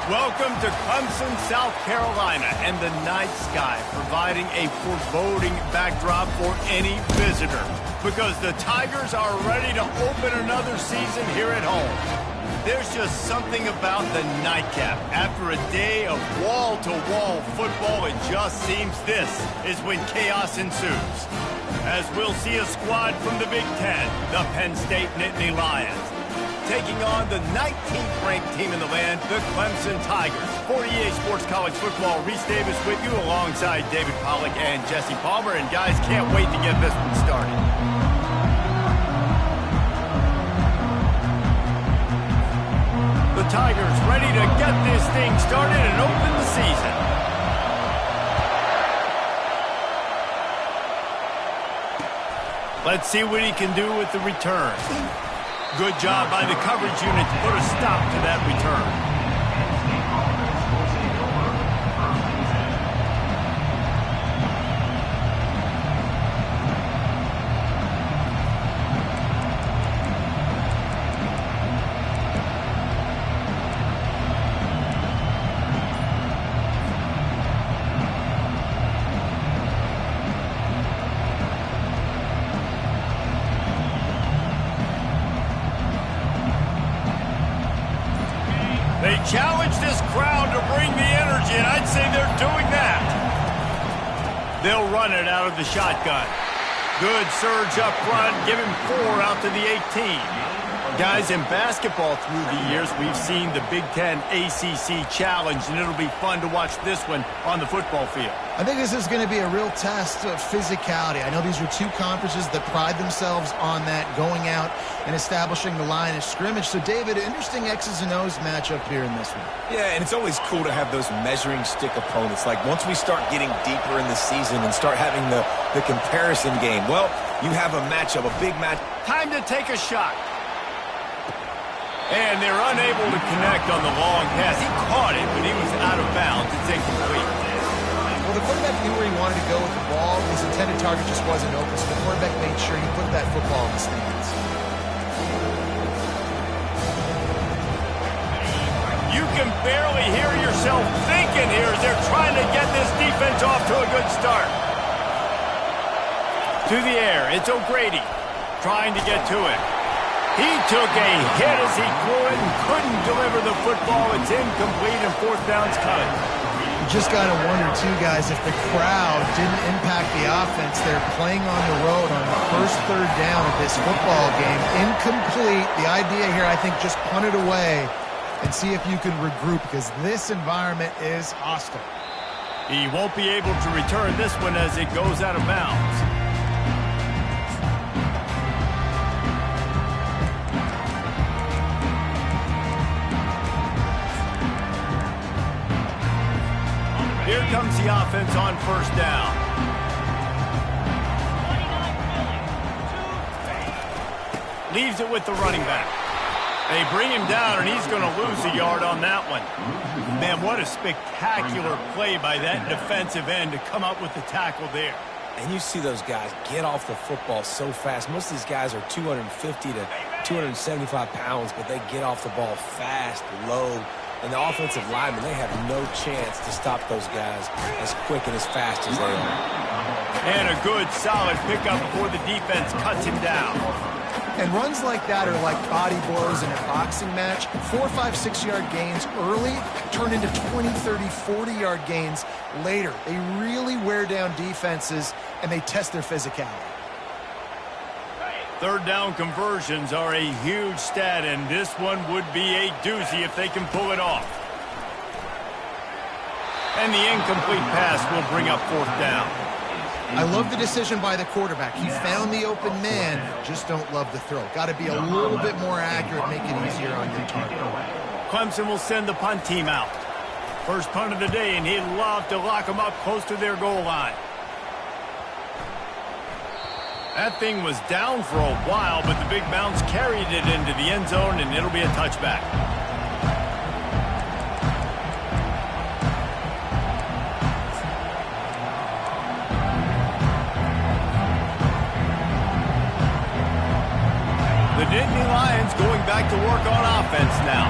Welcome to Clemson, South Carolina, and the night sky providing a foreboding backdrop for any visitor because the Tigers are ready to open another season here at home. There's just something about the nightcap. After a day of wall-to-wall football, it just seems this is when chaos ensues. As we'll see a squad from the Big Ten, the Penn State Nittany Lions, taking on the 19th ranked team in the land, the Clemson Tigers. For EA Sports College Football, Reese Davis with you alongside David Pollack and Jesse Palmer. And guys, can't wait to get this one started. The Tigers ready to get this thing started and open the season. Let's see what he can do with the return. Good job by the coverage unit to put a stop to that return. They challenge this crowd to bring the energy, and I'd say they're doing that. They'll run it out of the shotgun. Good surge up front, give him 4 out to the 18. Guys, in basketball through the years, we've seen the Big Ten ACC Challenge, and it'll be fun to watch this one on the football field. I think this is going to be a real test of physicality. I know these are two conferences that pride themselves on that, going out and establishing the line of scrimmage. So, David, interesting X's and O's matchup here in this one. Yeah, and it's always cool to have those measuring stick opponents. Like, once we start getting deeper in the season and start having the comparison game, well, you have a matchup, a big match. Time to take a shot. And they're unable to connect on the long pass. He caught it, but he was out of bounds. It's incomplete. Well, the quarterback knew where he wanted to go with the ball. His intended target just wasn't open, so the quarterback made sure he put that football in the stands. You can barely hear yourself thinking here as they're trying to get this defense off to a good start. To the air, it's O'Grady trying to get to it. He took a hit as he threw it and couldn't deliver the football. It's incomplete and 4th down's cut. You just got to wonder, too, guys, if the crowd didn't impact the offense. They're playing on the road on the first 3rd down of this football game. Incomplete. The idea here, I think, just punt it away and see if you can regroup because this environment is hostile. He won't be able to return this one as it goes out of bounds. Here comes the offense on 1st down. Leaves it with the running back. They bring him down, and he's going to lose a yard on that one. Man, what a spectacular play by that defensive end to come up with the tackle there. And you see those guys get off the football so fast. Most of these guys are 250 to 275 pounds, but they get off the ball fast, low. And the offensive linemen, they have no chance to stop those guys as quick and as fast as they are. And a good, solid pickup before the defense cuts him down. And runs like that are like body blows in a boxing match. 4, 5, 6-yard gains early turn into 20, 30, 40-yard gains later. They really wear down defenses, and they test their physicality. 3rd down conversions are a huge stat, and this one would be a doozy if they can pull it off. And the incomplete pass will bring up 4th down. I love the decision by the quarterback. He found the open man, just don't love the throw. Got to be a little bit more accurate, make it easier on your target. Clemson will send the punt team out. First punt of the day, and he'd love to lock them up close to their goal line. That thing was down for a while, but the big bounce carried it into the end zone, and it'll be a touchback. The Nittany Lions going back to work on offense now.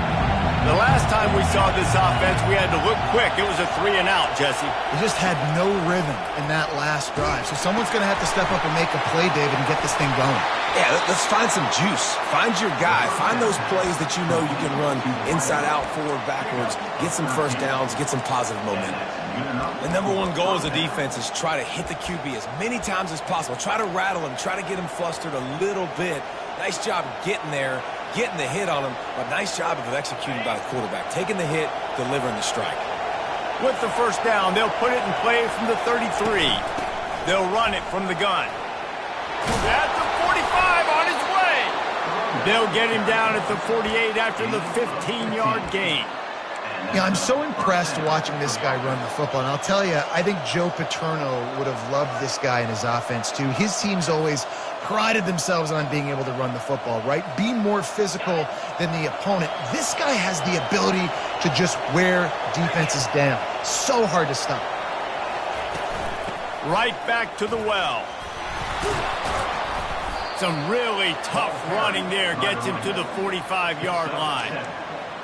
The last time we saw this offense, we had to look quick. It was a 3-and-out, Jesse. They just had no rhythm in that last drive. So someone's going to have to step up and make a play, David, and get this thing going. Yeah, let's find some juice. Find your guy. Find those plays that you know you can run inside out, forward, backwards. Get some first downs. Get some positive momentum. The number one goal as a defense is try to hit the QB as many times as possible. Try to rattle him. Try to get him flustered a little bit. Nice job getting there, getting the hit on him, but nice job of executing by the quarterback. Taking the hit, delivering the strike. With the first down, they'll put it in play from the 33. They'll run it from the gun. At the 45 on his way. They'll get him down at the 48 after the 15-yard gain. Yeah, I'm so impressed watching this guy run the football. And I'll tell you, I think Joe Paterno would have loved this guy in his offense, too. His teams always prided themselves on being able to run the football, right? Be more physical than the opponent. This guy has the ability to just wear defenses down. So hard to stop. Right back to the well. Some really tough running there gets him to the 45-yard line.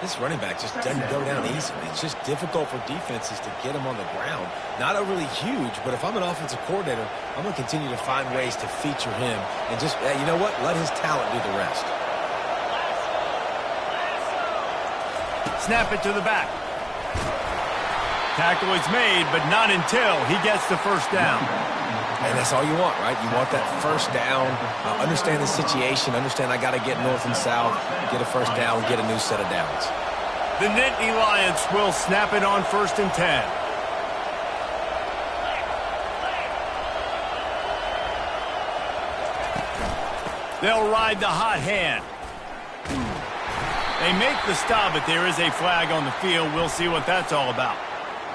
This running back just doesn't go down easily. It's just difficult for defenses to get him on the ground. Not overly huge, but if I'm an offensive coordinator, I'm going to continue to find ways to feature him and just, you know what, let his talent do the rest. Snap it to the back. Tackle is made, but not until he gets the first down. And that's all you want, right? You want that first down, understand the situation, understand I got to get north and south, get a first down, get a new set of downs. The Nittany Lions will snap it on 1st and 10. They'll ride the hot hand. They make the stop, but there is a flag on the field. We'll see what that's all about.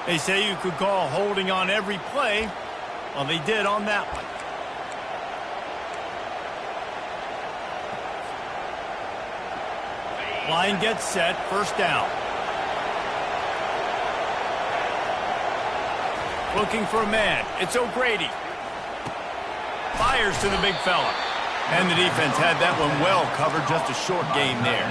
They say you could call holding on every play. Well, they did on that one. Line gets set, first down. Looking for a man. It's O'Grady. Fires to the big fella. And the defense had that one well covered, just a short gain there.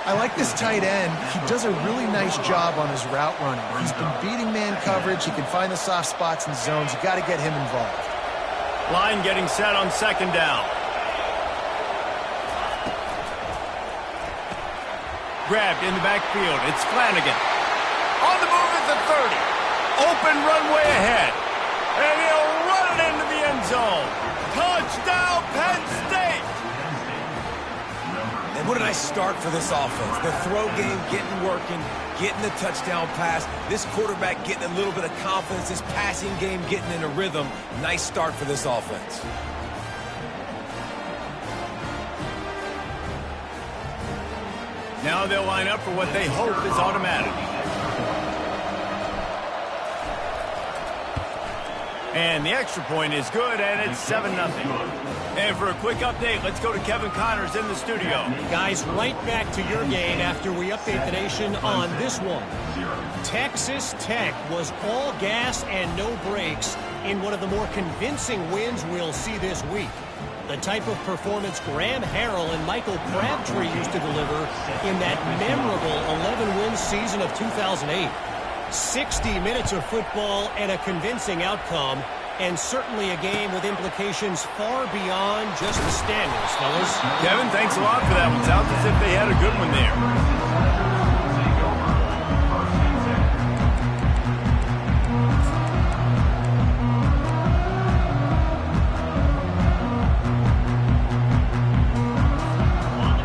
I like this tight end. He does a really nice job on his route running. He's been beating man coverage. He can find the soft spots and zones. You got to get him involved. Line getting set on 2nd down. Grabbed in the backfield. It's Flanagan. On the move at the 30. Open runway ahead. And he'll run it into the end zone. Touchdown, Penn State! And what a nice start for this offense. The throw game getting working, getting the touchdown pass. This quarterback getting a little bit of confidence. This passing game getting in a rhythm. Nice start for this offense. Now they'll line up for what they hope is automatic. And the extra point is good, and it's 7-0. And for a quick update, let's go to Kevin Connors in the studio. Guys, right back to your game after we update the nation on this one. Texas Tech was all gas and no brakes in one of the more convincing wins we'll see this week. The type of performance Graham Harrell and Michael Crabtree used to deliver in that memorable 11-win season of 2008. 60 minutes of football and a convincing outcome, and certainly a game with implications far beyond just the standings, fellas. Kevin, thanks a lot for that one. Sounds as if they had a good one there.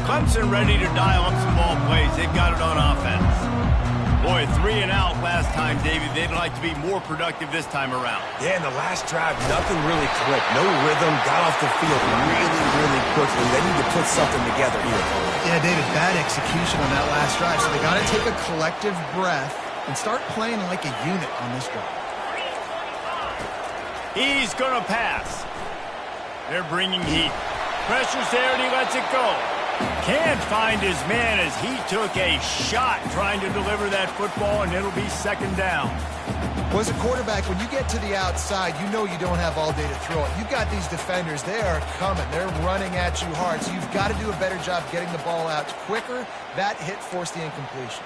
Clemson ready to dial up some ball plays. They've got it on offense. Boy, 3-and-out last time, David. They'd like to be more productive this time around. Yeah, in the last drive, nothing really clicked. No rhythm, got off the field really, really quickly. They need to put something together here. Yeah, David, bad execution on that last drive. So they got to take a collective breath and start playing like a unit on this drive. He's going to pass. They're bringing heat. Pressure's there, and he lets it go. Can't find his man as he took a shot trying to deliver that football, and it'll be 2nd down. Well, as a quarterback, when you get to the outside, you know you don't have all day to throw it. You've got these defenders. They are coming. They're running at you hard. So you've got to do a better job getting the ball out quicker. That hit forced the incompletion.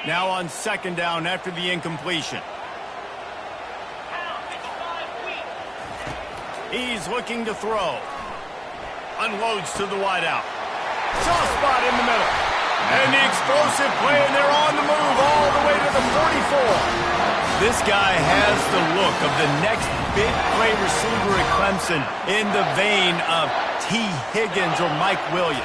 Now on second down after the incompletion. He's looking to throw. Unloads to the wideout. Soft spot in the middle. And the explosive play, and they're on the move all the way to the 44. This guy has the look of the next big play receiver at Clemson in the vein of T. Higgins or Mike Williams.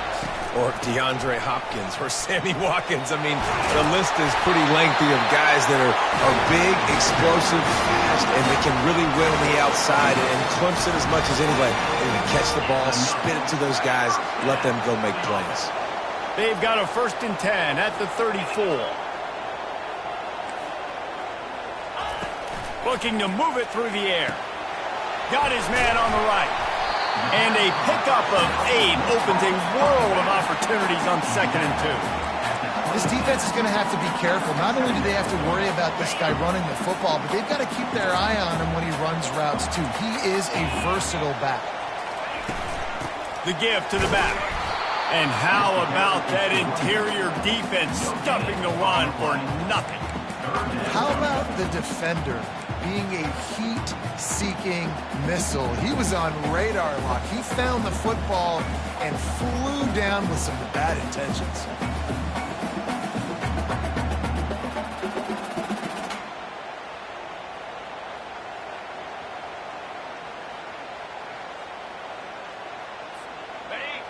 Or DeAndre Hopkins or Sammy Watkins. I mean, the list is pretty lengthy of guys that are big, explosive, fast, and they can really win on the outside. And Clemson, as much as anybody, they're going to catch the ball, spit it to those guys, let them go make plays. They've got a 1st and 10 at the 34. Looking to move it through the air. Got his man on the right. And a pickup of 8 opens a world of opportunities on 2nd and 2. This defense is going to have to be careful. Not only do they have to worry about this guy running the football, but they've got to keep their eye on him when he runs routes, too. He is a versatile back. The give to the back. And how about that interior defense stuffing the run for nothing? How about the defender being a heat-seeking missile? He was on radar lock. He found the football and flew down with some bad intentions.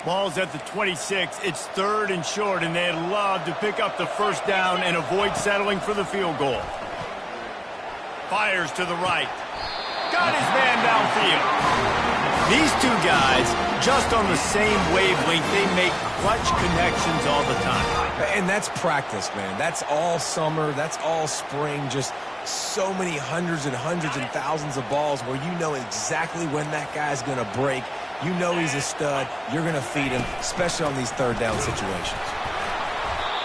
Ball's at the 26. It's 3rd and short, and they'd love to pick up the 1st down and avoid settling for the field goal. Fires to the right. Got his man downfield. These two guys, just on the same wavelength, they make clutch connections all the time. And that's practice, man. That's all summer. That's all spring. Just so many hundreds and thousands of balls where you know exactly when that guy's going to break. You know he's a stud. You're going to feed him, especially on these 3rd down situations.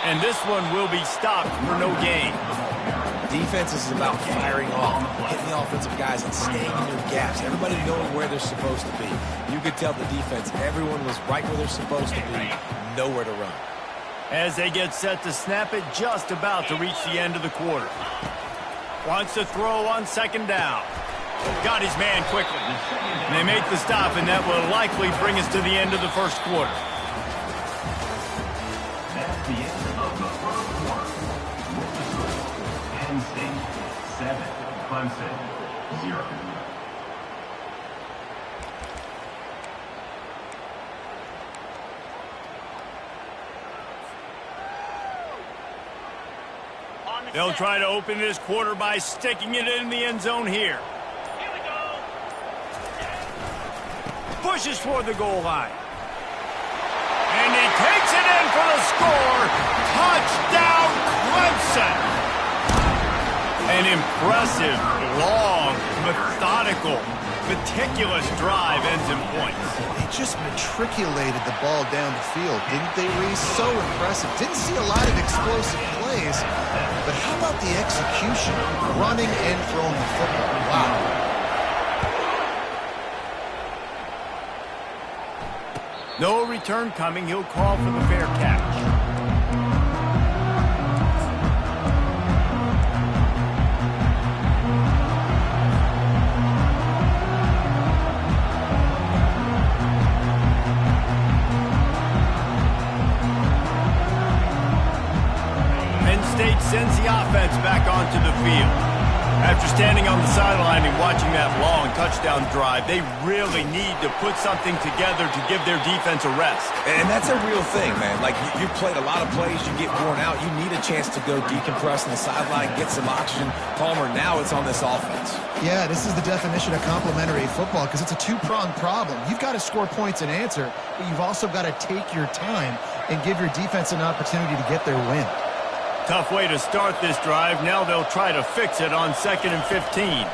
And this one will be stopped for no gain. Defense is about firing off, hitting the offensive guys and staying in their gaps. Everybody knowing where they're supposed to be. You could tell the defense, everyone was right where they're supposed to be, nowhere to run. As they get set to snap it, just about to reach the end of the quarter. Wants to throw on 2nd down. Got his man quickly. And they make the stop, and that will likely bring us to the end of the 1st quarter. That's the end of the 1st quarter. Penn State 7, Clemson 0. They'll try to open this quarter by sticking it in the end zone here. Pushes toward the goal line. And he takes it in for the score. Touchdown, Clemson. An impressive, long, methodical, meticulous drive ends in points. They just matriculated the ball down the field, didn't they, Reese? So impressive. Didn't see a lot of explosive plays, but how about the execution? Running and throwing the football. Wow. No return coming. He'll call for the fair catch. Penn State sends the offense back onto the field. After standing on the sideline and watching that long touchdown drive, they really need to put something together to give their defense a rest. And that's a real thing, man. Like, you've played a lot of plays, you get worn out, you need a chance to go decompress on the sideline, get some oxygen. Palmer, now it's on this offense. Yeah, this is the definition of complementary football because it's a two-pronged problem. You've got to score points and answer, but you've also got to take your time and give your defense an opportunity to get their win. Tough way to start this drive. Now they'll try to fix it on 2nd and 15.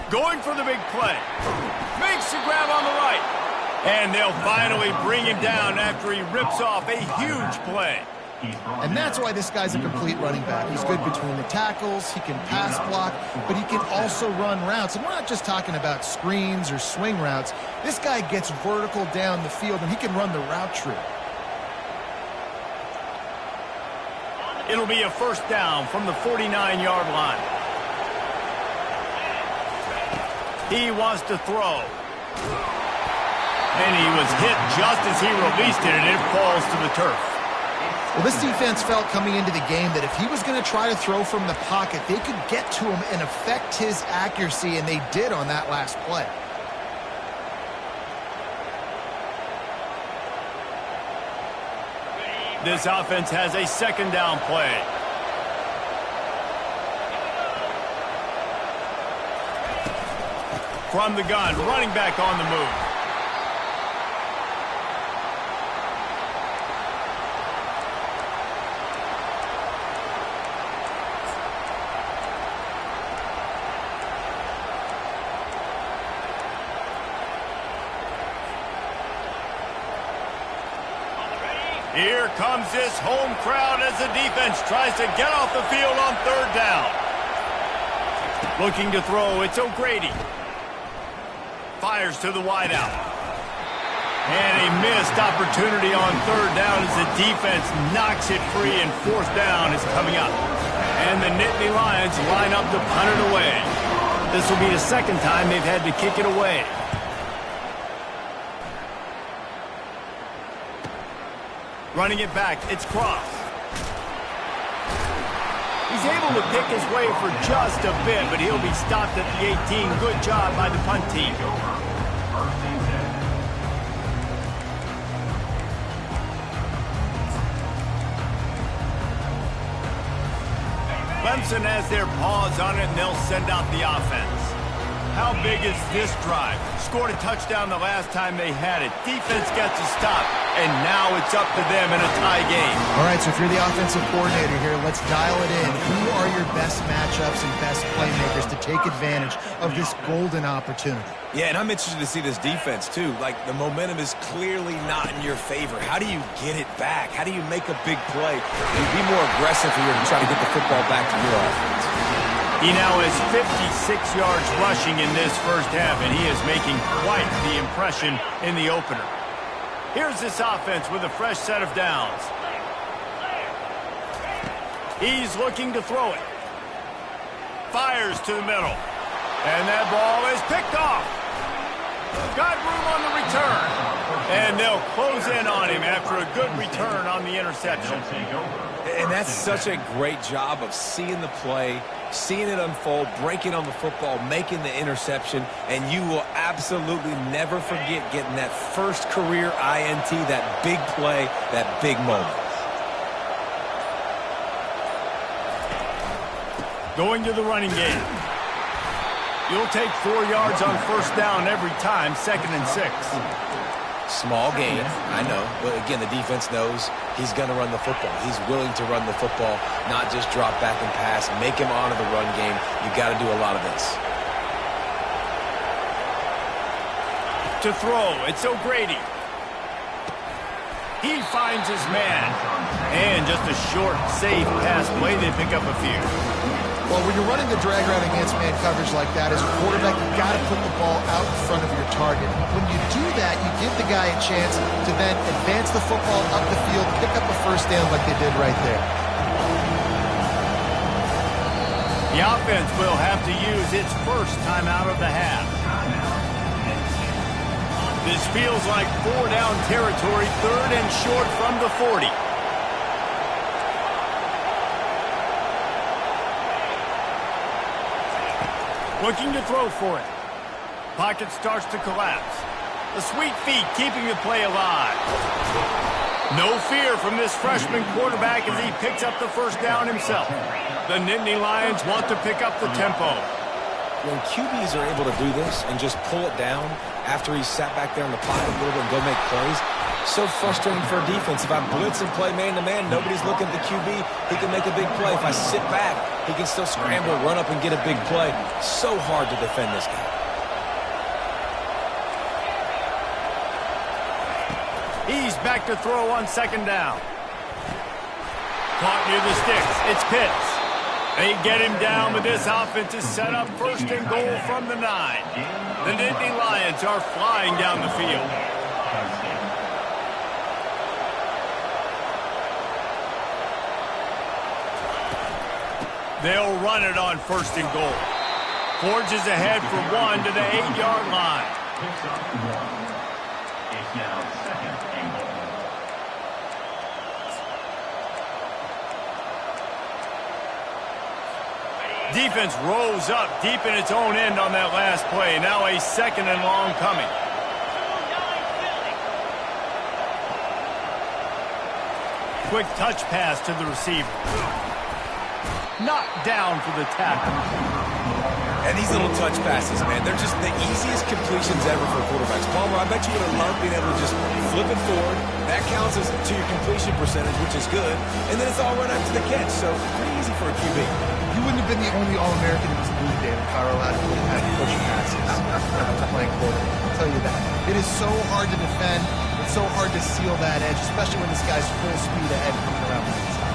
Going for the big play. Makes the grab on the right. And they'll finally bring him down after he rips off a huge play. And that's why this guy's a complete running back. He's good between the tackles, he can pass block, but he can also run routes. And we're not just talking about screens or swing routes. This guy gets vertical down the field, and he can run the route tree. It'll be a first down from the 49-yard line. He wants to throw. And he was hit just as he released it, and it falls to the turf. Well, this defense felt coming into the game that if he was going to try to throw from the pocket, they could get to him and affect his accuracy, and they did on that last play. This offense has a second down play. From the gun, running back on the move. Here comes this home crowd as the defense tries to get off the field on third down. Looking to throw, it's O'Grady. Fires to the wideout. And a missed opportunity on third down as the defense knocks it free, and fourth down is coming up. And the Nittany Lions line up to punt it away. This will be the second time they've had to kick it away. Running it back, it's Cross. He's able to pick his way for just a bit, but he'll be stopped at the 18. Good job by the punt team. Clemson has their paws on it, and they'll send out the offense. How big is this drive? Scored a touchdown the last time they had it. Defense gets a stop, and now it's up to them in a tie game. All right, so if you're the offensive coordinator here, let's dial it in. Who are your best matchups and best playmakers to take advantage of this golden opportunity? Yeah, and I'm interested to see this defense, too. Like, the momentum is clearly not in your favor. How do you get it back? How do you make a big play? You be more aggressive here to try to get the football back to your offense. He now has 56 yards rushing in this first half, and he is making quite the impression in the opener. Here's this offense with a fresh set of downs. He's looking to throw it. Fires to the middle. And that ball is picked off. Got room on the return. And they'll close in on him after a good return on the interception. And that's such a great job of seeing the play, seeing it unfold, breaking on the football, making the interception, and you will absolutely never forget getting that first career INT, that big play, that big moment. Going to the running game. You'll take 4 yards on first down every time, 2nd and 6. Small gain, I know. But again, the defense knows he's going to run the football. He's willing to run the football, not just drop back and pass, make him honor the run game. You got to do a lot of this. To throw, it's O'Grady. He finds his man. And just a short, safe pass play, they pick up a few. Well, when you're running the drag route against man coverage like that, as a quarterback, you've got to put the ball out in front of your target. When you do that, you give the guy a chance to then advance the football up the field, pick up a first down like they did right there. The offense will have to use its first timeout of the half. This feels like 4-down territory, 3rd and short from the 40. Looking to throw for it. Pocket starts to collapse. The sweet feet keeping the play alive. No fear from this freshman quarterback as he picks up the first down himself. The Nittany Lions want to pick up the tempo. When QBs are able to do this and just pull it down after he's sat back there in the pocket a little bit and go make plays, so frustrating for a defense. If I blitz and play man-to-man, nobody's looking at the QB. He can make a big play. If I sit back, he can still scramble, run up, and get a big play. So hard to defend this guy. He's back to throw on second down. Caught near the sticks. It's Pitts. They get him down, but this offense is set up first and goal from the 9. The Nittany Lions are flying down the field. They'll run it on first and goal. Forges ahead for 1 to the 8-yard line. It's now second and goal. Defense rose up deep in its own end on that last play. Now a second and long coming. Quick touch pass to the receiver. Knocked down for the tackle. And these little touch passes, man, they're just the easiest completions ever for quarterbacks. Palmer, I bet you would have loved being able to just flip it forward. That counts as to your completion percentage, which is good. And then it's all run after the catch, so pretty easy for a QB. You wouldn't have been the only All-American in this league, David Colorado, who would have had push passes when I was playing quarterback. I'll tell you that. It is so hard to defend. It's so hard to seal that edge, especially when this guy's full speed ahead coming around the inside.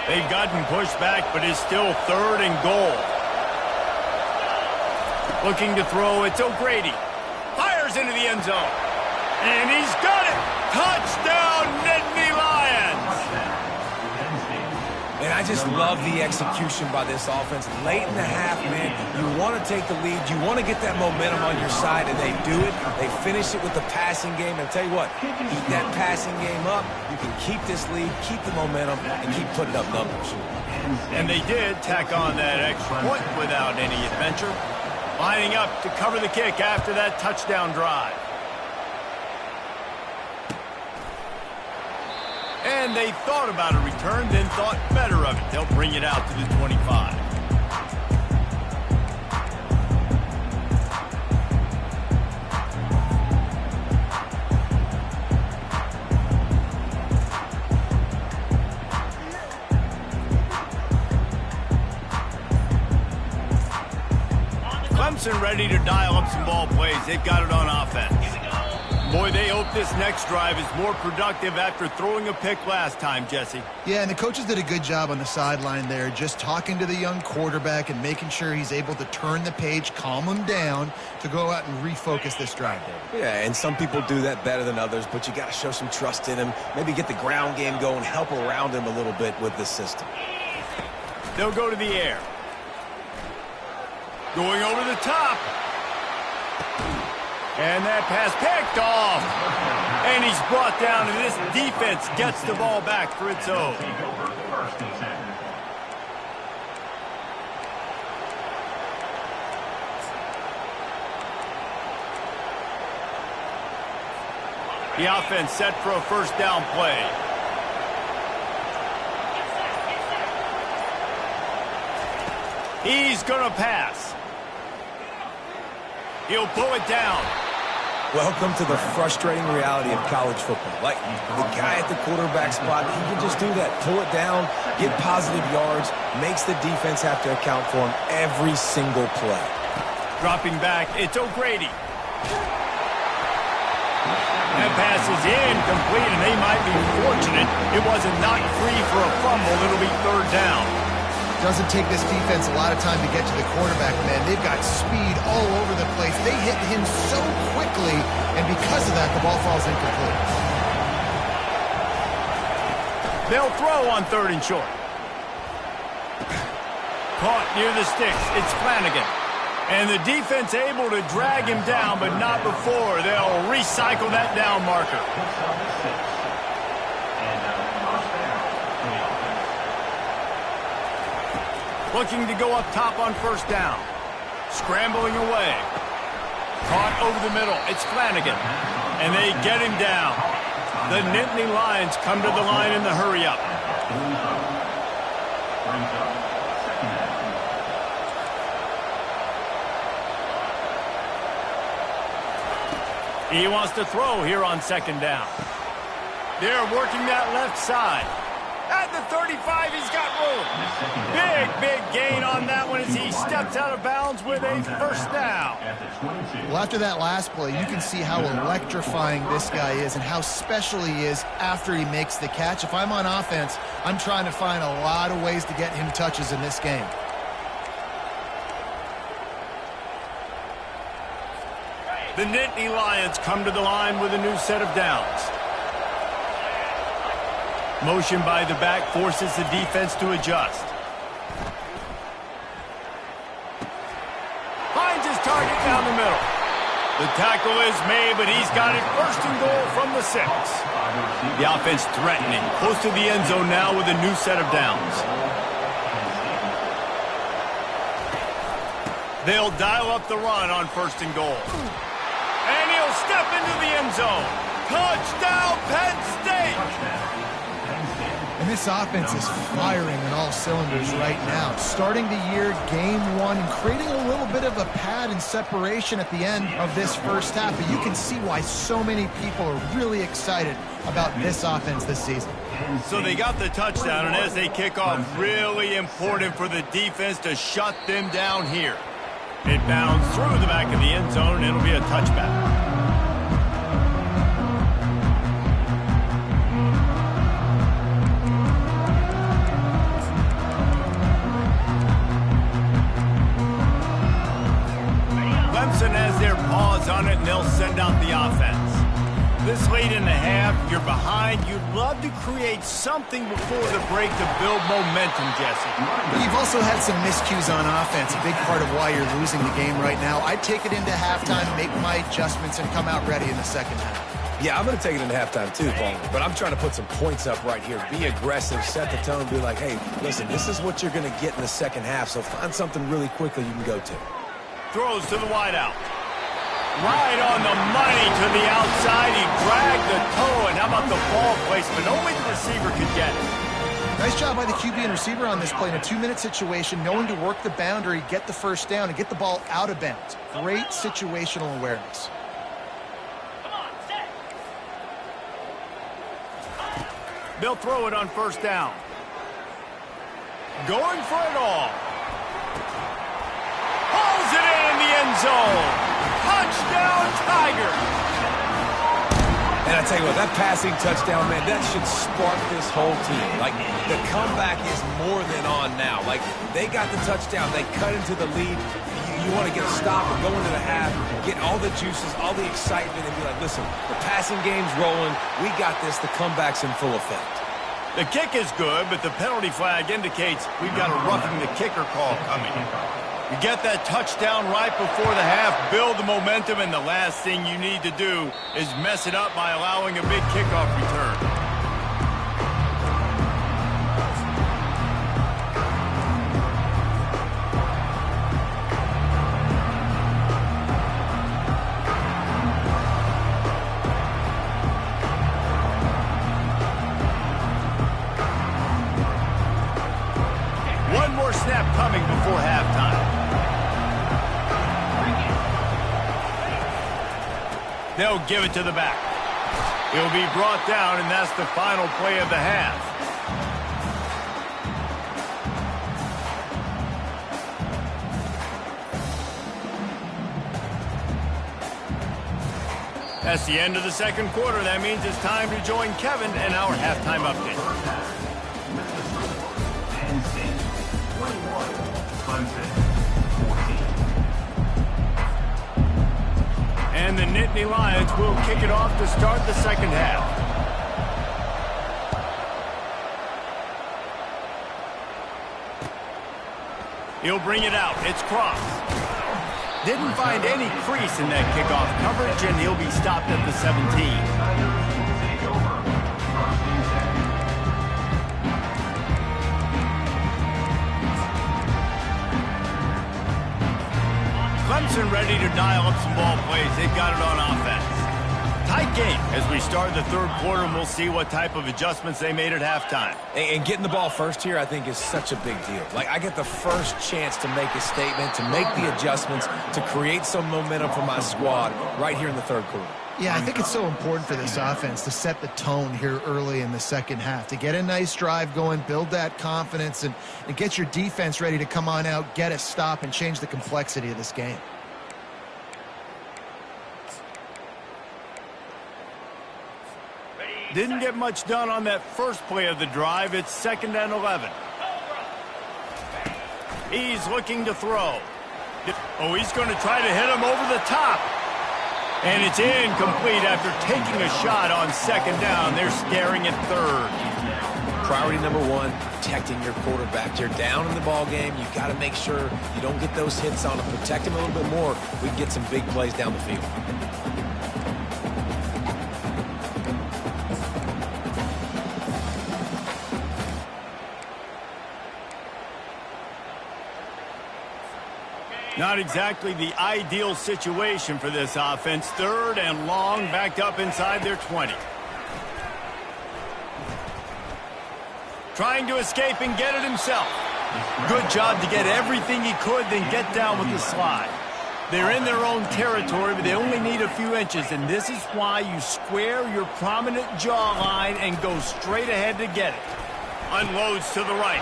They've gotten pushed back, but it's still third and goal. Looking to throw, it's O'Grady. Fires into the end zone. And he's got it! Touchdown, Nittany Lions! And I just love the execution by this offense. Late in the half, man, you want to take the lead. You want to get that momentum on your side, and they do it. They finish it with the passing game. And tell you what, keep that passing game up. You can keep this lead, keep the momentum, and keep putting up numbers. And they did tack on that extra point without any adventure. Lining up to cover the kick after that touchdown drive. And they thought about a return, then thought better of it. They'll bring it out to the 25. Clemson ready to dial up some ball plays. They've got it on offense. Boy, they hope this next drive is more productive after throwing a pick last time, Jesse. Yeah, and the coaches did a good job on the sideline there, just talking to the young quarterback and making sure he's able to turn the page, calm him down to go out and refocus this drive, David. Yeah, and some people do that better than others, but you got to show some trust in him. Maybe get the ground game going, help around him a little bit with this system. They'll go to the air. Going over the top. And that pass picked off. And he's brought down, and this defense gets the ball back for its own. The offense set for a first down play. He's going to pass. He'll pull it down. Welcome to the frustrating reality of college football. Like, the guy at the quarterback spot, he can just do that. Pull it down, get positive yards, makes the defense have to account for him every single play. Dropping back, it's O'Grady. That pass is incomplete, and they might be fortunate it wasn't knocked free for a fumble. It'll be third down. Doesn't take this defense a lot of time to get to the quarterback, man. They've got speed all over the place. They hit him so quickly, and because of that, the ball falls incomplete. They'll throw on third and short. Caught near the sticks. It's Flanagan. And the defense able to drag him down, but not before. They'll recycle that down marker. Looking to go up top on first down. Scrambling away. Caught over the middle. It's Flanagan. And they get him down. The Nittany Lions come to the line in the hurry-up. He wants to throw here on second down. They're working that left side. At the 35 Big gain on that one as he steps out of bounds with a first down. Well, after that last play, you can see how electrifying this guy is and how special he is after he makes the catch. If I'm on offense, I'm trying to find a lot of ways to get him touches in this game. The Nittany Lions come to the line with a new set of downs. Motion by the back forces the defense to adjust. Finds his target down the middle. The tackle is made, but he's got it first and goal from the 6. The offense threatening, close to the end zone now with a new set of downs. They'll dial up the run on first and goal. And he'll step into the end zone. Touchdown, Penn State! And this offense is firing on all cylinders right now. Starting the year, game 1, and creating a little bit of a pad and separation at the end of this first half. But you can see why so many people are really excited about this offense this season. So they got the touchdown, and as they kick off, really important for the defense to shut them down here. It bounds through the back of the end zone, and it'll be a touchback. Clemson has their paws on it, and they'll send out the offense. This late in the half, you're behind. You'd love to create something before the break to build momentum, Jesse. You've also had some miscues on offense, a big part of why you're losing the game right now. I'd take it into halftime, make my adjustments, and come out ready in the second half. Yeah, I'm going to take it into halftime too, Paul. But I'm trying to put some points up right here. Be aggressive, set the tone, be like, hey, listen, this is what you're going to get in the second half, so find something really quickly you can go to. Throws to the wideout. Right on the money to the outside. He dragged the toe, and how about the ball placement? Only the receiver could get it. Nice job by the QB and receiver on this play in a 2-minute situation, knowing to work the boundary, get the first down, and get the ball out of bounds. Great situational awareness. They'll throw it on first down. Going for it all. Pulls it in the end zone. Touchdown, Tiger! And I tell you what, that passing touchdown, man, that should spark this whole team. Like, the comeback is more than on now. Like, they got the touchdown. They cut into the lead. You want to get a stop and go into the half, get all the juices, all the excitement, and be like, listen, the passing game's rolling. We got this. The comeback's in full effect. The kick is good, but the penalty flag indicates we've got a roughing the kicker call coming. You get that touchdown right before the half, build the momentum, and the last thing you need to do is mess it up by allowing a big kickoff return. One more snap coming before halftime. They'll give it to the back. He'll be brought down, and that's the final play of the half. That's the end of the second quarter. That means it's time to join Kevin and our halftime update. Penn State 21, Clemson 14. And the Nittany Lions will kick it off to start the second half. He'll bring it out. It's crossed. Didn't find any crease in that kickoff coverage, and he'll be stopped at the 17. Clemson ready to dial up some ball plays. They've got it on offense. Tight game as we start the third quarter, and we'll see what type of adjustments they made at halftime. And getting the ball first here, I think, is such a big deal. Like, I get the first chance to make a statement, to make the adjustments, to create some momentum for my squad right here in the third quarter. Yeah, I think it's so important for this offense to set the tone here early in the second half, to get a nice drive going, build that confidence, and get your defense ready to come on out, get a stop, and change the complexity of this game. Didn't get much done on that first play of the drive. It's 2nd and 11. He's looking to throw. Oh, he's going to try to hit him over the top. And it's incomplete after taking a shot on 2nd down. They're staring at 3rd. Priority number 1, protecting your quarterback. You're down in the ball game. You've got to make sure you don't get those hits on him. Protect him a little bit more. We can get some big plays down the field. Not exactly the ideal situation for this offense. 3rd and long, backed up inside their 20. Trying to escape and get it himself. Good job to get everything he could, then get down with the slide. They're in their own territory, but they only need a few inches, and this is why you square your prominent jawline and go straight ahead to get it. Unloads to the right.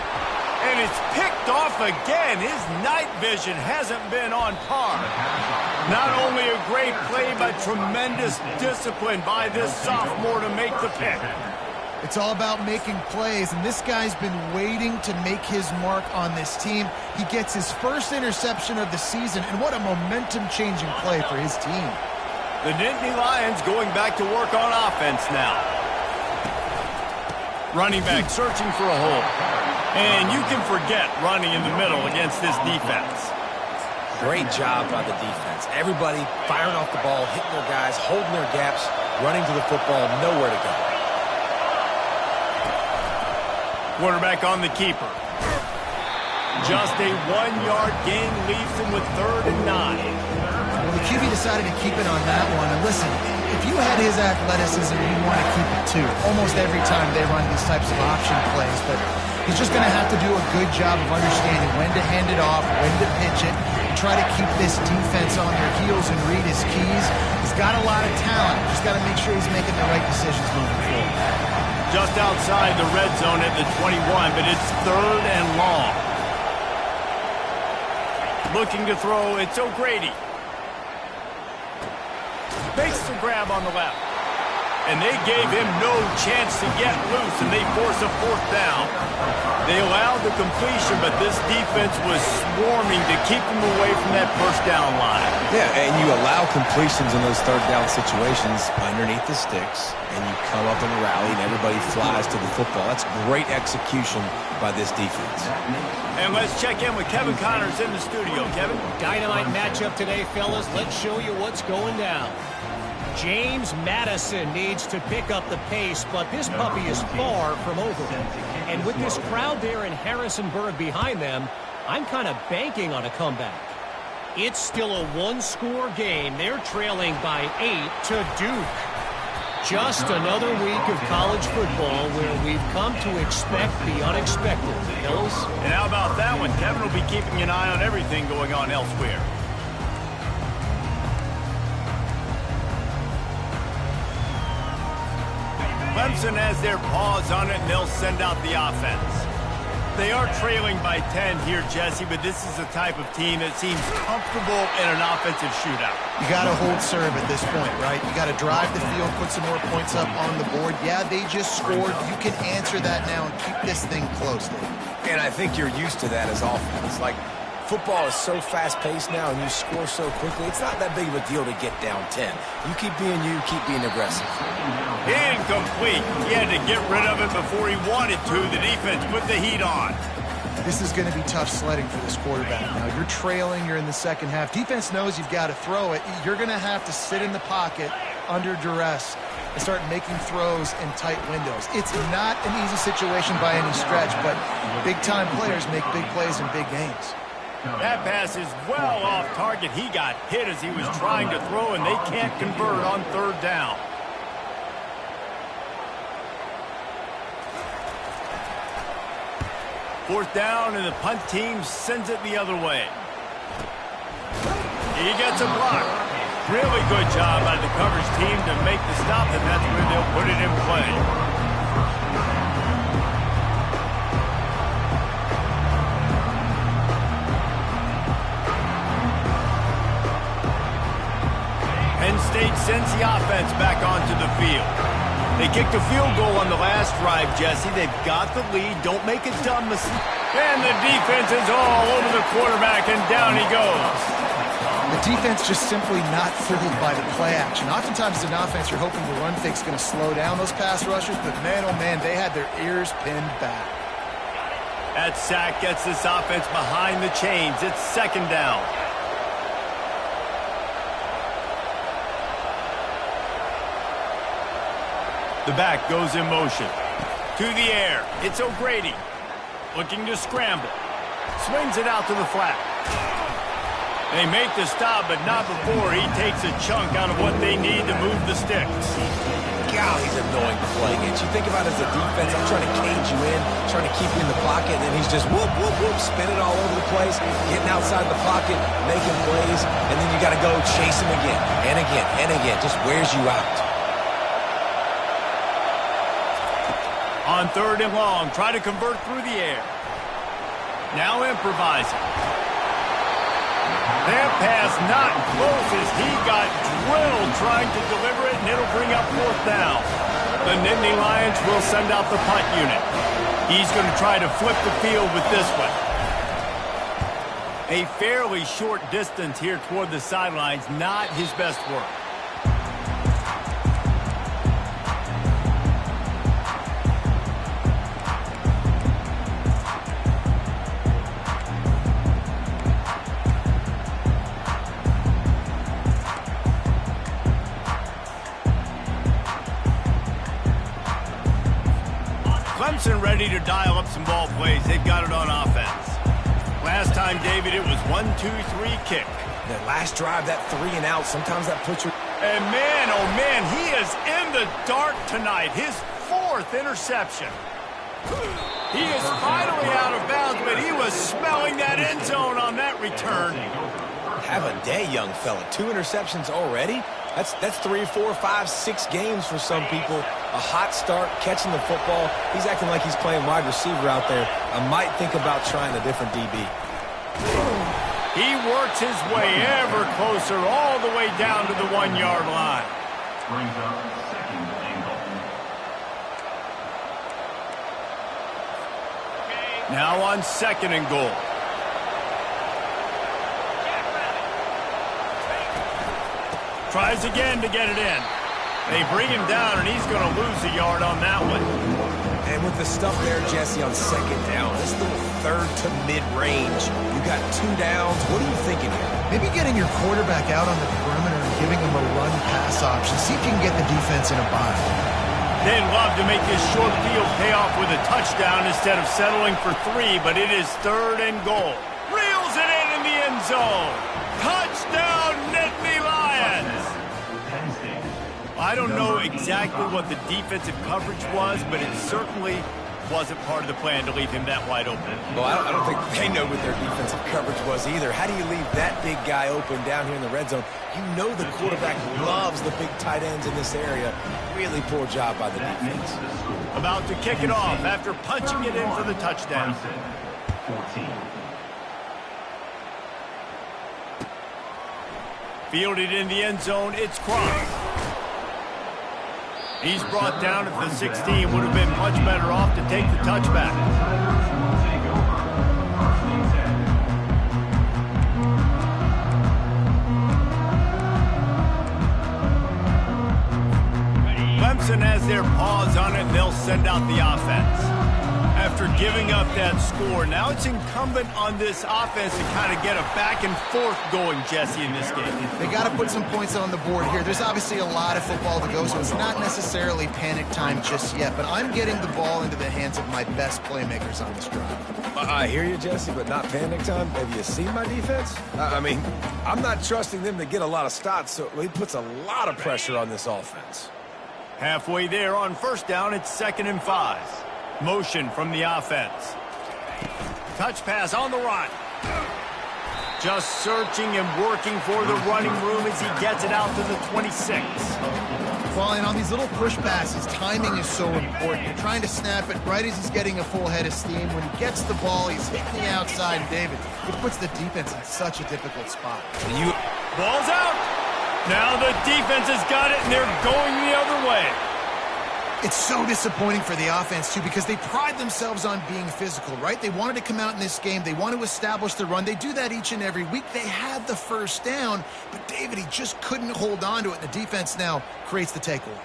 And it's picked off again. His night vision hasn't been on par. Not only a great play, but tremendous discipline by this sophomore to make the pick. It's all about making plays, and this guy's been waiting to make his mark on this team. He gets his first interception of the season, and what a momentum-changing play for his team. The Nittany Lions going back to work on offense now. Running back searching for a hole. And you can forget running in the middle against this defense. Great job by the defense. Everybody firing off the ball, hitting their guys, holding their gaps, running to the football, nowhere to go. Quarterback on the keeper. Just a 1-yard gain leaves him with 3rd and 9. Well, the QB decided to keep it on that one. And listen, if you had his athleticism, you'd want to keep it too. Almost every time they run these types of option plays, but he's just going to have to do a good job of understanding when to hand it off, when to pitch it, and try to keep this defense on their heels and read his keys. He's got a lot of talent. Just got to make sure he's making the right decisions moving forward. Just outside the red zone at the 21, but it's 3rd and long. Looking to throw, it's O'Grady. Makes the grab on the left. And they gave him no chance to get loose, and they force a 4th down. They allowed the completion, but this defense was swarming to keep him away from that first down line. Yeah, and you allow completions in those 3rd down situations underneath the sticks, and you come up in a rally, and everybody flies to the football. That's great execution by this defense. And let's check in with Kevin Connors in the studio. Kevin? Dynamite matchup today, fellas. Let's show you what's going down. James Madison needs to pick up the pace, but this puppy is far from over. And with this crowd there in Harrisonburg behind them, I'm kind of banking on a comeback. It's still a 1-score game. They're trailing by 8 to Duke. Just another week of college football where we've come to expect the unexpected. Fellas? And how about that one? Kevin will be keeping an eye on everything going on elsewhere. Clemson has their paws on it, and they'll send out the offense. They are trailing by 10 here, Jesse, but this is the type of team that seems comfortable in an offensive shootout. You got to hold serve at this point, right? You got to drive the field, put some more points up on the board. Yeah, they just scored. You can answer that now and keep this thing close, Dave. And I think you're used to that as offense. Like, football is so fast-paced now, and you score so quickly, it's not that big of a deal to get down 10. You keep being you, keep being aggressive. Incomplete. He had to get rid of it before he wanted to. The defense put the heat on. This is going to be tough sledding for this quarterback. Now, you're trailing. You're in the second half. Defense knows you've got to throw it. You're going to have to sit in the pocket under duress and start making throws in tight windows. It's not an easy situation by any stretch, but big-time players make big plays in big games. That pass is well off target. He got hit as he was trying to throw, and they can't convert on 3rd down. Fourth down, and the punt team sends it the other way. He gets a block. Really good job by the coverage team to make the stop, and that's where they'll put it in play. Penn State sends the offense back onto the field. They kicked a field goal on the last drive, Jesse. They've got the lead. Don't make a dumb mistake. And the defense is all over the quarterback, and down he goes. The defense just simply not fooled by the play action. Oftentimes, as an offense, you're hoping the run fake's going to slow down those pass rushers, but man, oh man, they had their ears pinned back. That sack gets this offense behind the chains. It's second down. The back goes in motion. To the air. It's O'Grady. Looking to scramble. Swings it out to the flat. They make the stop, but not before he takes a chunk out of what they need to move the sticks. God, he's annoying to play against. You think about it as a defense, I'm trying to cage you in, trying to keep you in the pocket, and then he's just whoop, whoop, whoop, spinning all over the place, getting outside the pocket, making plays, and then you got to go chase him again, and again, and again. Just wears you out. On third and long, try to convert through the air. Now improvising. That pass not close as he got drilled trying to deliver it, and it'll bring up fourth down. The Nittany Lions will send out the punt unit. He's going to try to flip the field with this one. A fairly short distance here toward the sidelines, not his best work. Clemson ready to dial up some ball plays. They've got it on offense. Last time, David, it was 1-2-3 kick. That last drive, that 3 and out, sometimes that puts you... And man, oh man, he is in the dark tonight. His 4th interception. He is finally out of bounds, but he was smelling that end zone on that return. Have a day, young fella. 2 interceptions already? That's 3, 4, 5, 6 games for some people. A hot start, catching the football. He's acting like he's playing wide receiver out there. I might think about trying a different DB. He works his way ever closer all the way down to the 1-yard line. Brings up second and goal. Now on second and goal. Tries again to get it in. They bring him down, and he's going to lose a yard on that one. And with the stuff there, Jesse, on second down, this little third to mid-range, you got 2 downs. What are you thinking here? Maybe getting your quarterback out on the perimeter and giving him a run-pass option. See if you can get the defense in a bind. They'd love to make this short field pay off with a touchdown instead of settling for 3, but it is third and goal. Reels it in the end zone. Touchdown, Nittany Lions! I don't know exactly what the defensive coverage was, but it certainly wasn't part of the plan to leave him that wide open. Well, I don't think they know what their defensive coverage was either. How do you leave that big guy open down here in the red zone? You know the quarterback loves the big tight ends in this area. Really poor job by the defense. About to kick it off after punching it in for the touchdown. 14. Fielded in the end zone, it's Cross. He's brought down at the 16. Would have been much better off to take the touchback. Clemson has their paws on it, and they'll send out the offense. After giving up that score, now it's incumbent on this offense to kind of get a back and forth going, Jesse, in this game. They got to put some points on the board here. There's obviously a lot of football to go, so it's not necessarily panic time just yet, but I'm getting the ball into the hands of my best playmakers on this drive. I hear you, Jesse, but not panic time. Have you seen my defense? I mean, I'm not trusting them to get a lot of stops, so he puts a lot of pressure on this offense. Halfway there on first down, it's 2nd and 5. Motion from the offense. Touch pass on the run. Just searching and working for the running room as he gets it out to the 26. Well, and on these little push passes, timing is so important. You're trying to snap it right as he's getting a full head of steam. When he gets the ball, he's hitting the outside, and David, it puts the defense in such a difficult spot. Ball's out. Now the defense has got it, and they're going the other way. It's so disappointing for the offense, too, because they pride themselves on being physical, right? They wanted to come out in this game. They want to establish the run. They do that each and every week. They had the first down, but David, he just couldn't hold on to it. The defense now creates the takeaway.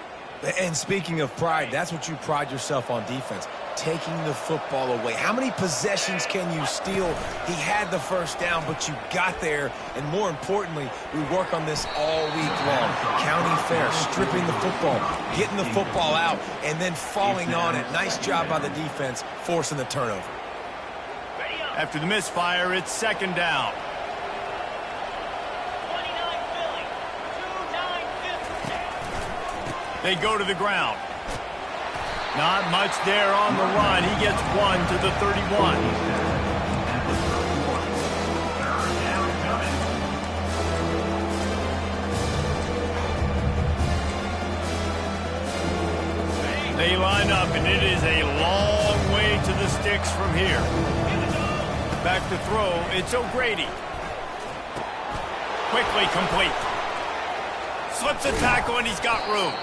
And speaking of pride, that's what you pride yourself on defense, taking the football away. How many possessions can you steal? He had the first down, but you got there. And more importantly, we work on this all week long. County fair, stripping the football, getting the football out, and then falling on it. Nice job by the defense, forcing the turnover. After the misfire, it's second down. They go to the ground. Not much there on the run. He gets one to the 31. They line up, and it is a long way to the sticks from here. Back to throw, it's O'Grady. Quickly complete. Slips a tackle, and he's got room.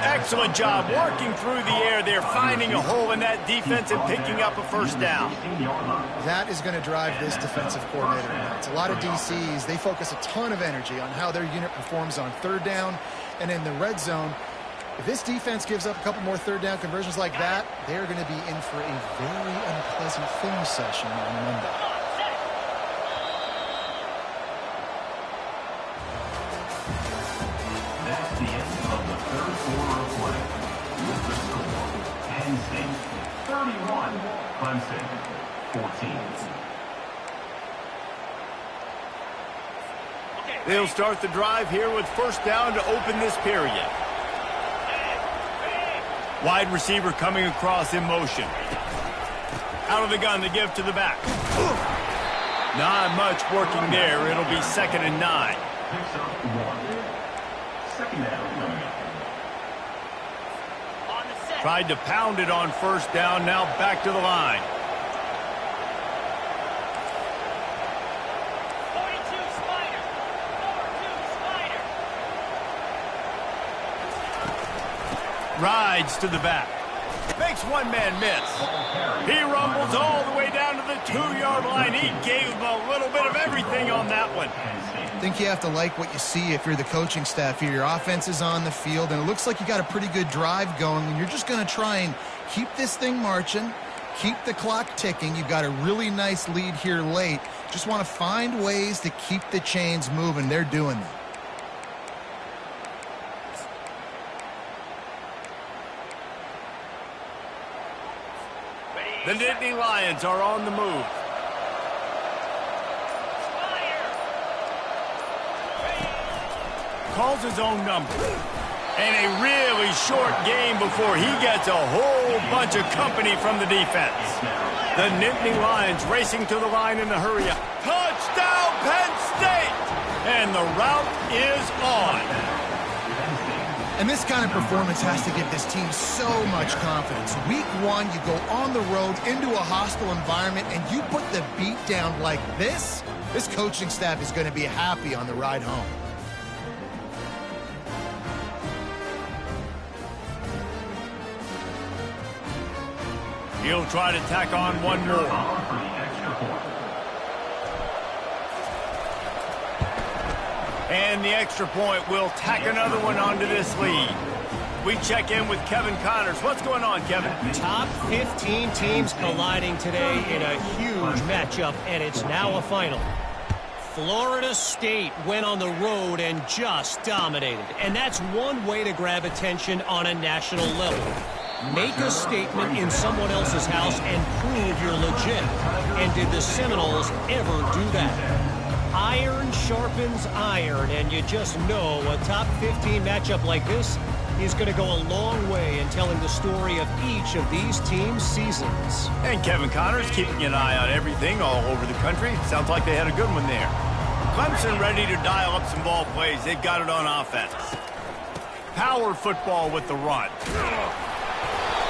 Excellent job working through the air there, finding a hole in that defense and picking up a first down. That is going to drive this defensive coordinator nuts. A lot of DCs, they focus a ton of energy on how their unit performs on third down and in the red zone. If this defense gives up a couple more third down conversions like that, they're going to be in for a very unpleasant film session on Monday. That's the end of the third quarter of play. With the score, Penn State 31, Clemson 14. They'll start the drive here with first down to open this period. Wide receiver coming across in motion. Out of the gun, the give to the back. Not much working there. It'll be 2nd and 9. Picks up one. Second down coming up. Tried to pound it on first down. Now back to the line. Rides to the back. Makes one man miss. He rumbles all the way down to the 2-yard line. He gave him a little bit of everything on that one. I think you have to like what you see if you're the coaching staff here. Your offense is on the field, and it looks like you got a pretty good drive going, and you're just going to try and keep this thing marching, keep the clock ticking. You've got a really nice lead here late. Just want to find ways to keep the chains moving. They're doing that. The Nittany Lions are on the move. Calls his own number. And a really short game before he gets a whole bunch of company from the defense. The Nittany Lions racing to the line in a hurry up. Touchdown, Penn State! And the route is on. And this kind of performance has to give this team so much confidence. Week 1, you go on the road into a hostile environment, and you put the beat down like this, this coaching staff is going to be happy on the ride home. He'll try to tack on one more. And the extra point will tack another one onto this lead. We check in with Kevin Connors. What's going on, Kevin? Top 15 teams colliding today in a huge matchup, and it's now a final. Florida State went on the road and just dominated. And that's one way to grab attention on a national level. Make a statement in someone else's house and prove you're legit. And did the Seminoles ever do that? Iron sharpens iron, and you just know a top 15 matchup like this is going to go a long way in telling the story of each of these teams' seasons. And Kevin Connor's keeping an eye on everything all over the country. Sounds like they had a good one there. Clemson ready to dial up some ball plays. They've got it on offense. Power football with the run.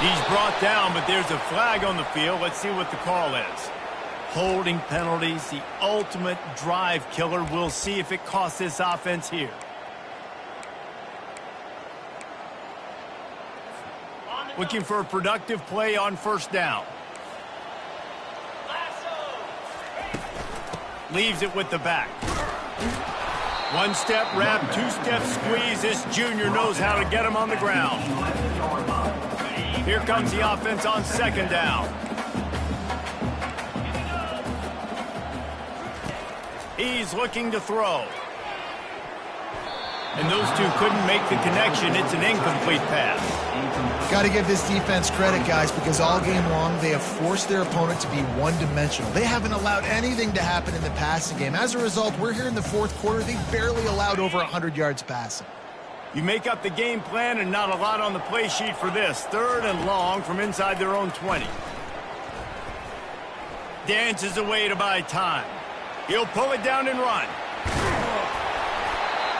He's brought down, but there's a flag on the field. Let's see what the call is. Holding penalties, the ultimate drive killer. We'll see if it costs this offense here. Looking for a productive play on first down. Leaves it with the back. One step wrap, two step squeeze. This junior knows how to get him on the ground. Here comes the offense on second down. He's looking to throw. And those two couldn't make the connection. It's an incomplete pass. Got to give this defense credit, guys, because all game long they have forced their opponent to be one-dimensional. They haven't allowed anything to happen in the passing game. As a result, we're here in the fourth quarter. They barely allowed over 100 yards passing. You make up the game plan and not a lot on the play sheet for this. Third and long from inside their own 20. Dances away to buy time. He'll pull it down and run.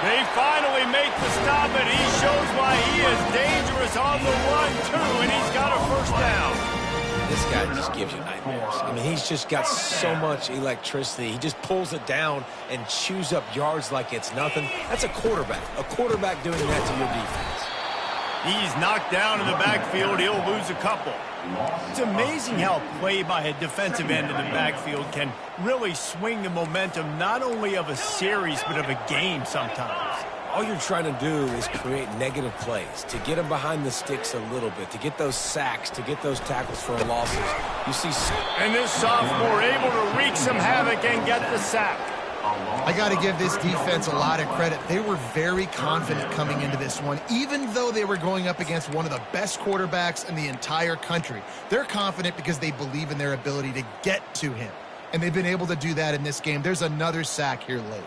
They finally make the stop, and he shows why he is dangerous on the run, too, and he's got a first down. This guy just gives you nightmares. I mean, he's just got so much electricity. He just pulls it down and chews up yards like it's nothing. That's a quarterback. A quarterback doing that to your defense. He's knocked down in the backfield. He'll lose a couple. It's amazing how play by a defensive end in the backfield can really swing the momentum not only of a series but of a game sometimes. All you're trying to do is create negative plays, to get them behind the sticks a little bit, to get those sacks, to get those tackles for losses. You see, and this sophomore able to wreak some havoc and get the sack. I got to give this defense a lot of credit. They were very confident coming into this one, even though they were going up against one of the best quarterbacks in the entire country. They're confident because they believe in their ability to get to him, and they've been able to do that in this game. There's another sack here late.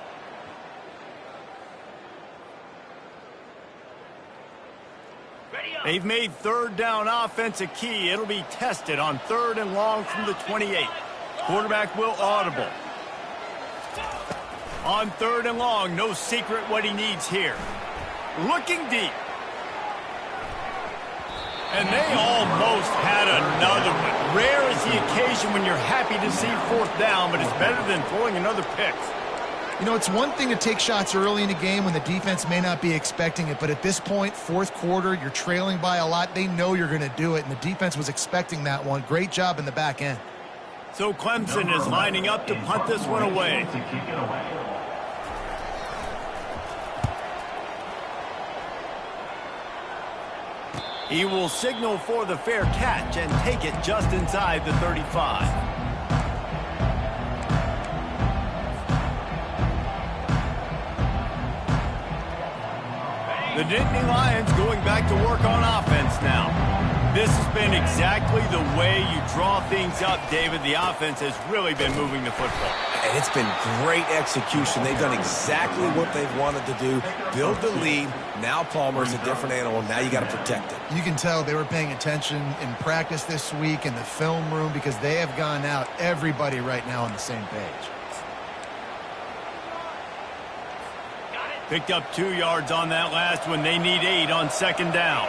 They've made third down offense a key. It'll be tested on third and long from the 28. Quarterback will audible. On third and long, no secret what he needs here. Looking deep. And they almost had another one. Rare is the occasion when you're happy to see fourth down, but it's better than throwing another pick. You know, it's one thing to take shots early in the game when the defense may not be expecting it, but at this point, fourth quarter, you're trailing by a lot. They know you're going to do it, and the defense was expecting that one. Great job in the back end. So Clemson is lining up to punt this one away. He will signal for the fair catch and take it just inside the 35. The Nittany Lions going back to work on offense now. This has been exactly the way you draw things up, David. The offense has really been moving the football. And it's been great execution. They've done exactly what they've wanted to do. Build the lead. Now Palmer's a different animal. Now you got to protect it. You can tell they were paying attention in practice this week in the film room because they have gone out, everybody right now on the same page. Picked up 2 yards on that last one. They need 8 on second down.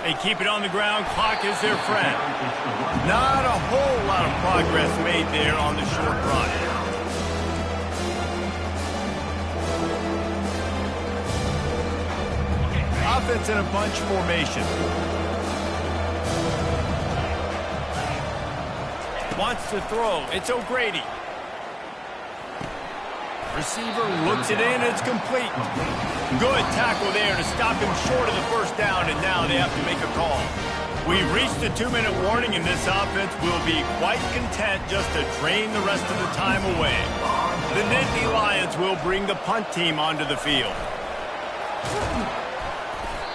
They keep it on the ground. Clock is their friend. Not a whole lot of progress made there on the short run. Offense in a bunch formation. Wants to throw. It's O'Grady. Receiver looks it in. It's complete. Good tackle there to stop him short of the first down, and now they have to make a call. We've reached the 2-minute warning, and this offense will be quite content just to drain the rest of the time away. The Nittany Lions will bring the punt team onto the field.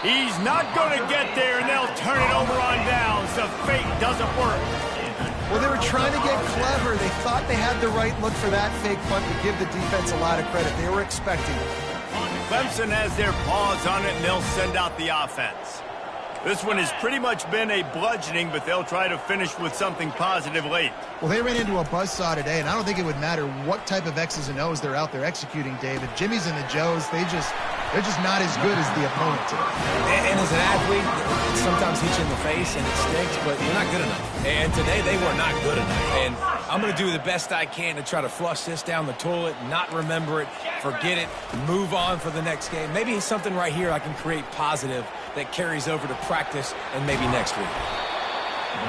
He's not going to get there, and they'll turn it over on downs. The fake doesn't work. Well, they were trying to get clever. They thought they had the right look for that fake punt, to give the defense a lot of credit. They were expecting it. Clemson has their paws on it, and they'll send out the offense. This one has pretty much been a bludgeoning, but they'll try to finish with something positive late. Well, they ran into a buzzsaw today, and I don't think it would matter what type of X's and O's they're out there executing, David. Jimmy's and the Joes, they're just not as good as the opponent today. And as an athlete, sometimes hit you in the face and it stinks, but you're not good enough. And today they were not good enough. And I'm going to do the best I can to try to flush this down the toilet, not remember it, forget it, move on for the next game. Maybe something right here I can create positive that carries over to practice and maybe next week.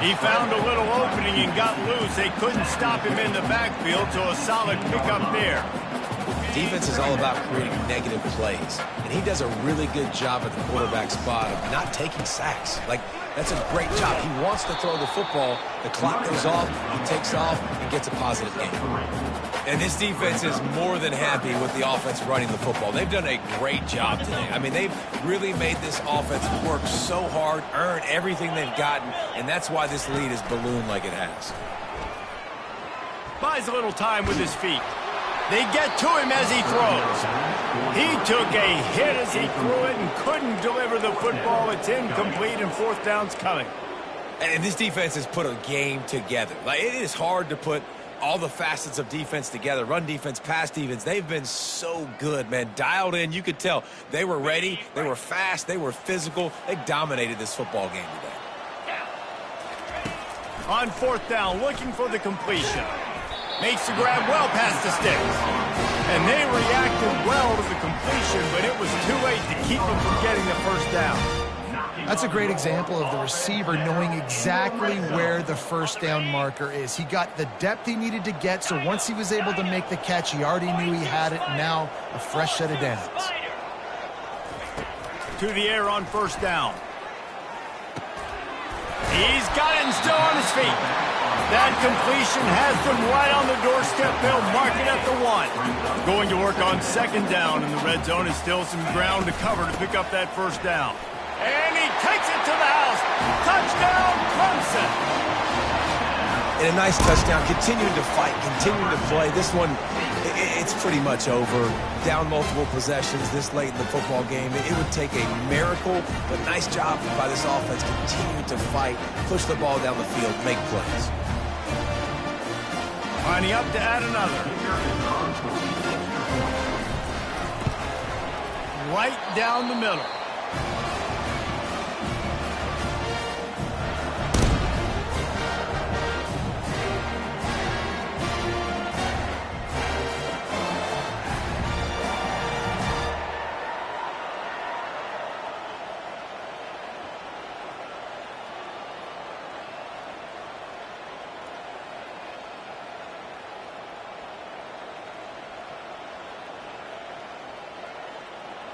He found a little opening and got loose. They couldn't stop him in the backfield, so a solid pickup there. Defense is all about creating negative plays, and he does a really good job at the quarterback spot of not taking sacks. Like, that's a great job. He wants to throw the football. The clock goes off, he takes off, and gets a positive game. And this defense is more than happy with the offense running the football. They've done a great job today. I mean, they've really made this offense work so hard, earn everything they've gotten, and that's why this lead is ballooned like it has. Buys a little time with his feet. They get to him as he throws. He took a hit as he threw it and couldn't deliver the football. It's incomplete, and fourth down's coming. And this defense has put a game together. Like, it is hard to put all the facets of defense together. Run defense, pass defense. They've been so good, man. Dialed in. You could tell they were ready. They were fast. They were physical. They dominated this football game today. On fourth down, looking for the completion. Makes the grab well past the sticks. And they reacted well to the completion, but it was too late to keep them from getting the first down. That's a great example of the receiver knowing exactly where the first down marker is. He got the depth he needed to get, so once he was able to make the catch, he already knew he had it. Now a fresh set of downs. To the air on first down. He's got it and still on his feet. That completion has them right on the doorstep. They'll mark it at the 1. Going to work on second down, and the red zone is still some ground to cover to pick up that first down. And he takes it to the house. Touchdown, Clemson. And a nice touchdown. Continuing to fight, continuing to play. This one, it's pretty much over. Down multiple possessions this late in the football game. It would take a miracle, but nice job by this offense. Continue to fight, push the ball down the field, make plays. Lining up to add another. Right down the middle.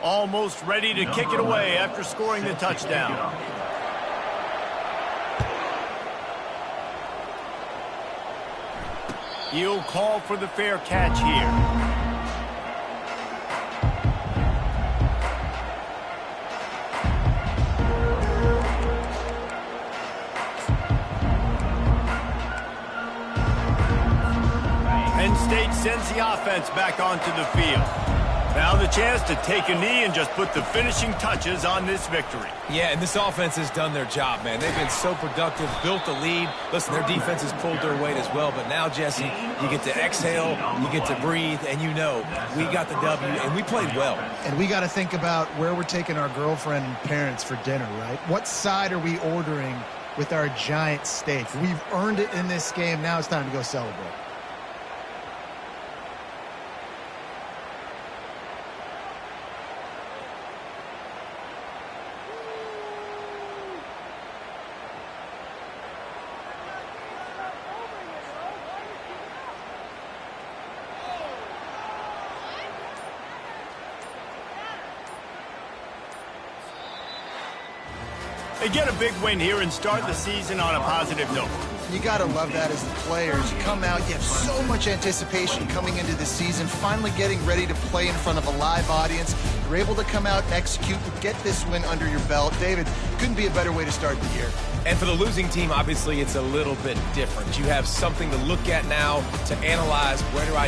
Almost ready to kick it away after scoring the touchdown. He'll call for the fair catch here. Penn State sends the offense back onto the field. Now the chance to take a knee and just put the finishing touches on this victory. Yeah, and this offense has done their job, man. They've been so productive, built the lead. Listen, their defense has pulled their weight as well. But now, Jesse, you get to exhale, you get to breathe, and you know we got the W, and we played well. And we got to think about where we're taking our girlfriend and parents for dinner, right? What side are we ordering with our giant steak? We've earned it in this game. Now it's time to go celebrate. They get a big win here and start the season on a positive note. You got to love that as the players. You come out, you have so much anticipation coming into the season, finally getting ready to play in front of a live audience. You're able to come out, execute, and get this win under your belt. David, couldn't be a better way to start the year. And for the losing team, obviously, it's a little bit different. You have something to look at now to analyze. Where do I